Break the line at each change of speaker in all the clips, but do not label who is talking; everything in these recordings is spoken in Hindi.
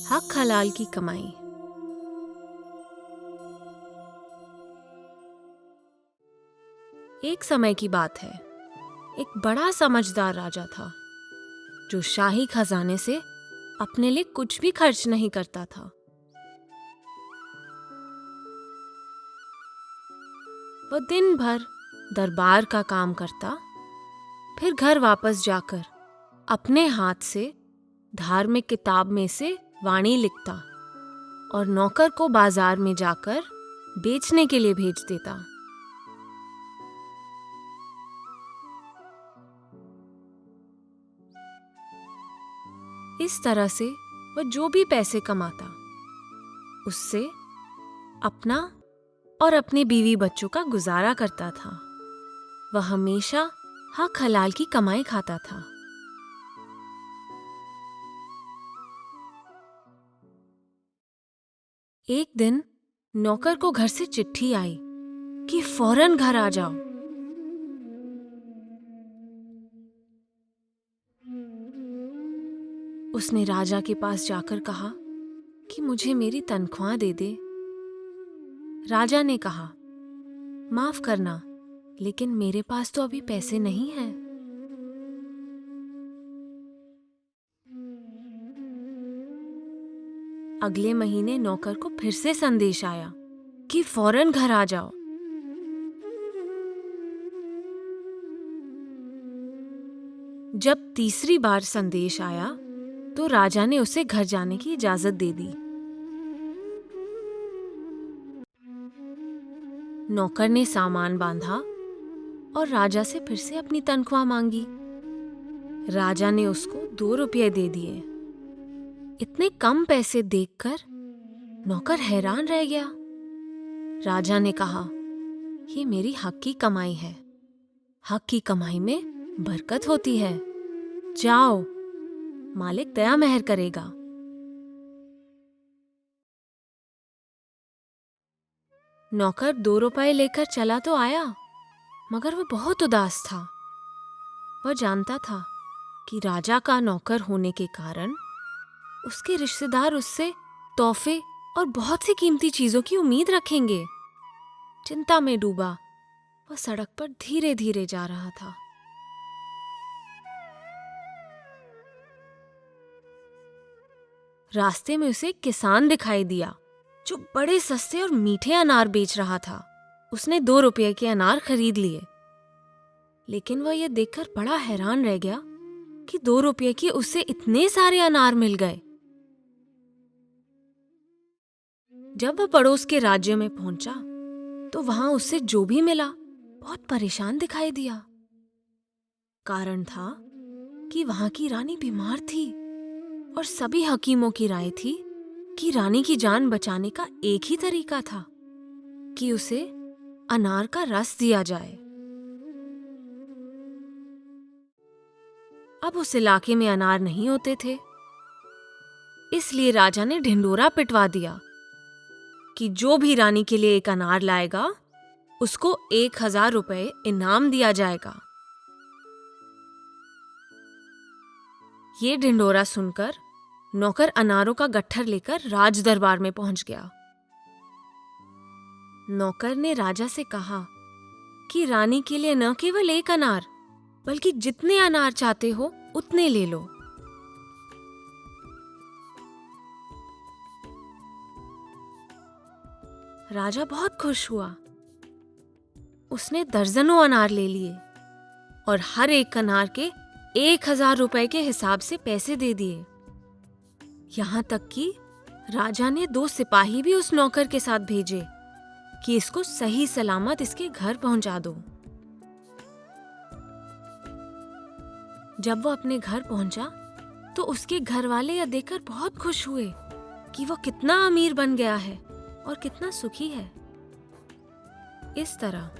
हक हलाल की कमाई। एक समय की बात है। एक बड़ा समझदार राजा था जो शाही खजाने से अपने लिए कुछ भी खर्च नहीं करता था। वह दिन भर दरबार का काम करता, फिर घर वापस जाकर अपने हाथ से धार्मिक किताब में से वाणी लिखता और नौकर को बाजार में जाकर बेचने के लिए भेज देता। इस तरह से वह जो भी पैसे कमाता उससे अपना और अपने बीवी बच्चों का गुजारा करता था। वह हमेशा हक हलाल की कमाई खाता था। एक दिन नौकर को घर से चिट्ठी आई कि फौरन घर आ जाओ। उसने राजा के पास जाकर कहा कि मुझे मेरी तनख्वाह दे दे। राजा ने कहा, माफ करना, लेकिन मेरे पास तो अभी पैसे नहीं हैं। अगले महीने नौकर को फिर से संदेश आया कि फौरन घर आ जाओ। जब तीसरी बार संदेश आया तो राजा ने उसे घर जाने की इजाजत दे दी। नौकर ने सामान बांधा और राजा से फिर से अपनी तनख्वाह मांगी। राजा ने उसको 2 रुपये दे दिए। इतने कम पैसे देखकर नौकर हैरान रह गया। राजा ने कहा, ये मेरी हक की कमाई है। हक की कमाई में बरकत होती है। जाओ, मालिक दया मेहर करेगा। नौकर 2 रुपए लेकर चला तो आया, मगर वह बहुत उदास था। वह जानता था कि राजा का नौकर होने के कारण उसके रिश्तेदार उससे तोहफे और बहुत सी कीमती चीजों की उम्मीद रखेंगे। चिंता में डूबा वह सड़क पर धीरे धीरे जा रहा था। रास्ते में उसे एक किसान दिखाई दिया जो बड़े सस्ते और मीठे अनार बेच रहा था। उसने 2 रुपये के अनार खरीद लिए, लेकिन वह यह देखकर बड़ा हैरान रह गया कि 2 रुपये के उससे इतने सारे अनार मिल गए। जब वह पड़ोस के राज्य में पहुंचा तो वहां उससे जो भी मिला बहुत परेशान दिखाई दिया। कारण था कि वहां की रानी बीमार थी और सभी हकीमों की राय थी कि रानी की जान बचाने का एक ही तरीका था कि उसे अनार का रस दिया जाए। अब उस इलाके में अनार नहीं होते थे, इसलिए राजा ने ढिंढोरा पिटवा दिया कि जो भी रानी के लिए एक अनार लाएगा उसको 1000 रुपए इनाम दिया जाएगा। ये ढिंढोरा सुनकर नौकर अनारों का गट्ठर लेकर राज दरबार में पहुंच गया। नौकर ने राजा से कहा कि रानी के लिए न केवल एक अनार बल्कि जितने अनार चाहते हो उतने ले लो। राजा बहुत खुश हुआ। उसने दर्जनों अनार ले लिए और हर एक अनार के 1000 रुपए के हिसाब से पैसे दे दिए। यहां तक कि राजा ने 2 सिपाही भी उस नौकर के साथ भेजे कि इसको सही सलामत इसके घर पहुंचा दो। जब वो अपने घर पहुंचा तो उसके घर वाले यह देखकर बहुत खुश हुए कि वो कितना अमीर बन गया है और कितना सुखी है। इस तरह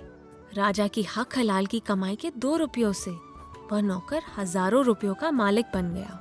राजा की हक हलाल की कमाई के 2 रुपयों से वह नौकर हजारों रुपयों का मालिक बन गया।